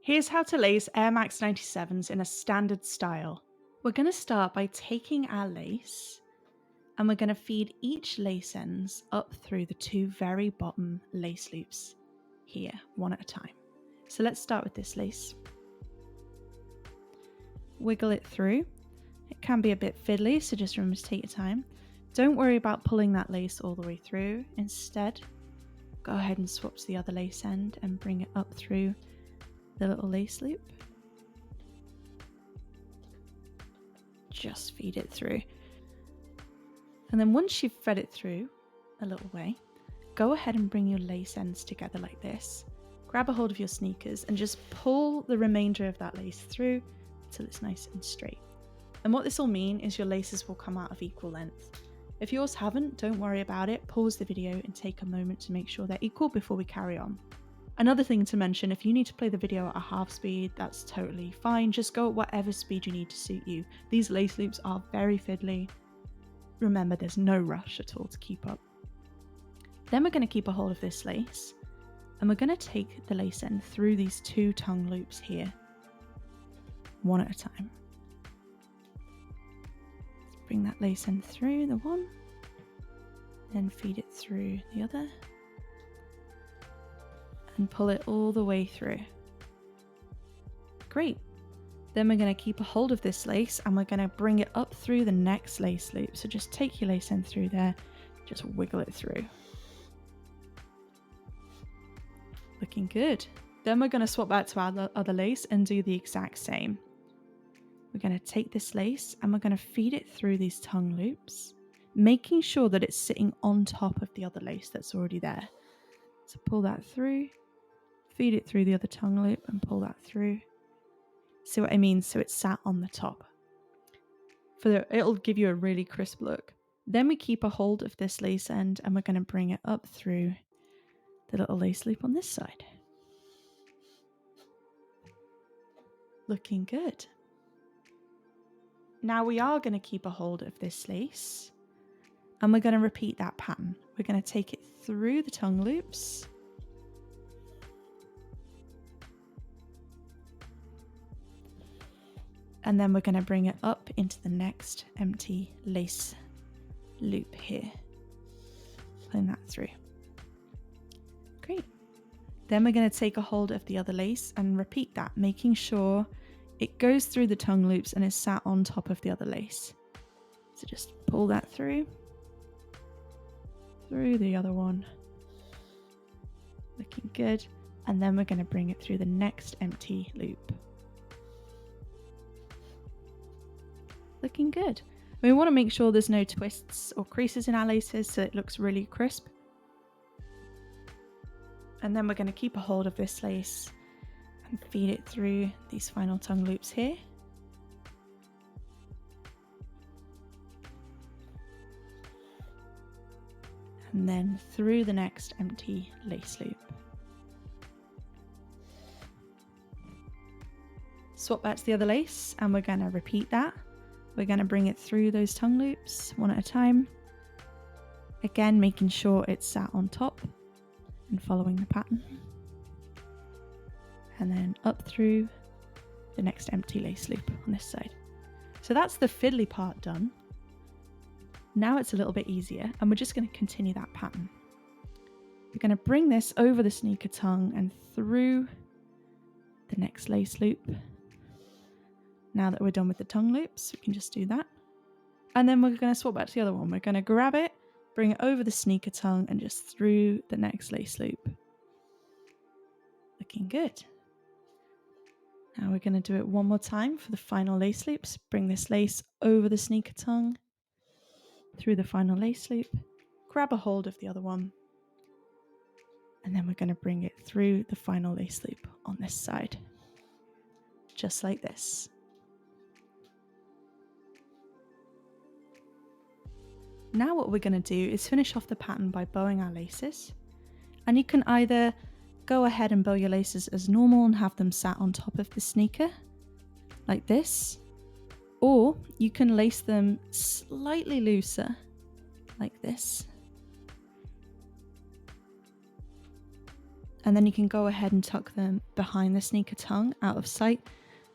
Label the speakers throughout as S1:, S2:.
S1: Here's how to lace Air Max 97s in a standard style. We're going to start by taking our lace and we're going to feed each lace ends up through the two very bottom lace loops here, one at a time. So let's start with this lace. Wiggle it through. It can be a bit fiddly, so just remember to take your time. Don't worry about pulling that lace all the way through. Instead, go ahead and swap to the other lace end and bring it up through the little lace loop. Just feed it through. And then once you've fed it through a little way, go ahead and bring your lace ends together like this. Grab a hold of your sneakers and just pull the remainder of that lace through until it's nice and straight. And what this will mean is your laces will come out of equal length. If yours haven't, don't worry about it. Pause the video and take a moment to make sure they're equal before we carry on. Another thing to mention, if you need to play the video at a half speed, that's totally fine. Just go at whatever speed you need to suit you. These lace loops are very fiddly. Remember, there's no rush at all to keep up. Then we're going to keep a hold of this lace and we're going to take the lace end through these two tongue loops here, one at a time. Let's bring that lace end through the one, then feed it through the other, and pull it all the way through. Great. Then we're going to keep a hold of this lace and we're going to bring it up through the next lace loop. So just take your lace end through there, just wiggle it through. Looking good. Then we're going to swap back to our other lace and do the exact same. We're going to take this lace and we're going to feed it through these tongue loops, making sure that it's sitting on top of the other lace that's already there. So pull that through, feed it through the other tongue loop and pull that through. See what I mean? So it's sat on the top. It'll give you a really crisp look. Then we keep a hold of this lace end and we're going to bring it up through the little lace loop on this side. Looking good. Now we are going to keep a hold of this lace and we're going to repeat that pattern. We're going to take it through the tongue loops. And then we're going to bring it up into the next empty lace loop here. Pulling that through. Great. Then we're going to take a hold of the other lace and repeat that, making sure it goes through the tongue loops and is sat on top of the other lace. So just pull that through the other one. Looking good. And then we're going to bring it through the next empty loop. Looking good. We want to make sure there's no twists or creases in our laces so it looks really crisp. And then we're going to keep a hold of this lace and feed it through these final tongue loops here. And then through the next empty lace loop. Swap back to the other lace and we're going to repeat that. We're going to bring it through those tongue loops one at a time. Again, making sure it's sat on top and following the pattern. And then up through the next empty lace loop on this side. So that's the fiddly part done. Now it's a little bit easier and we're just going to continue that pattern. We're going to bring this over the sneaker tongue and through the next lace loop. Now that we're done with the tongue loops, we can just do that. And then we're going to swap back to the other one. We're going to grab it, bring it over the sneaker tongue and just through the next lace loop. Looking good. Now we're going to do it one more time for the final lace loops. Bring this lace over the sneaker tongue, through the final lace loop, grab a hold of the other one, and then we're going to bring it through the final lace loop on this side. Just like this. Now what we're going to do is finish off the pattern by bowing our laces. And you can either go ahead and bow your laces as normal and have them sat on top of the sneaker, like this. Or you can lace them slightly looser, like this. And then you can go ahead and tuck them behind the sneaker tongue out of sight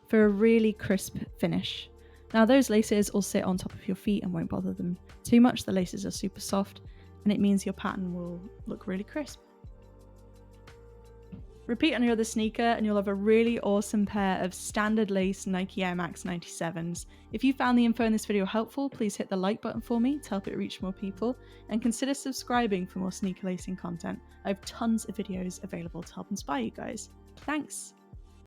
S1: for a really crisp finish. Now those laces will sit on top of your feet and won't bother them too much. The laces are super soft and it means your pattern will look really crisp. Repeat on your other sneaker and you'll have a really awesome pair of standard lace Nike Air Max 97s. If you found the info in this video helpful, please hit the like button for me to help it reach more people, and consider subscribing for more sneaker lacing content. I have tons of videos available to help inspire you guys. Thanks!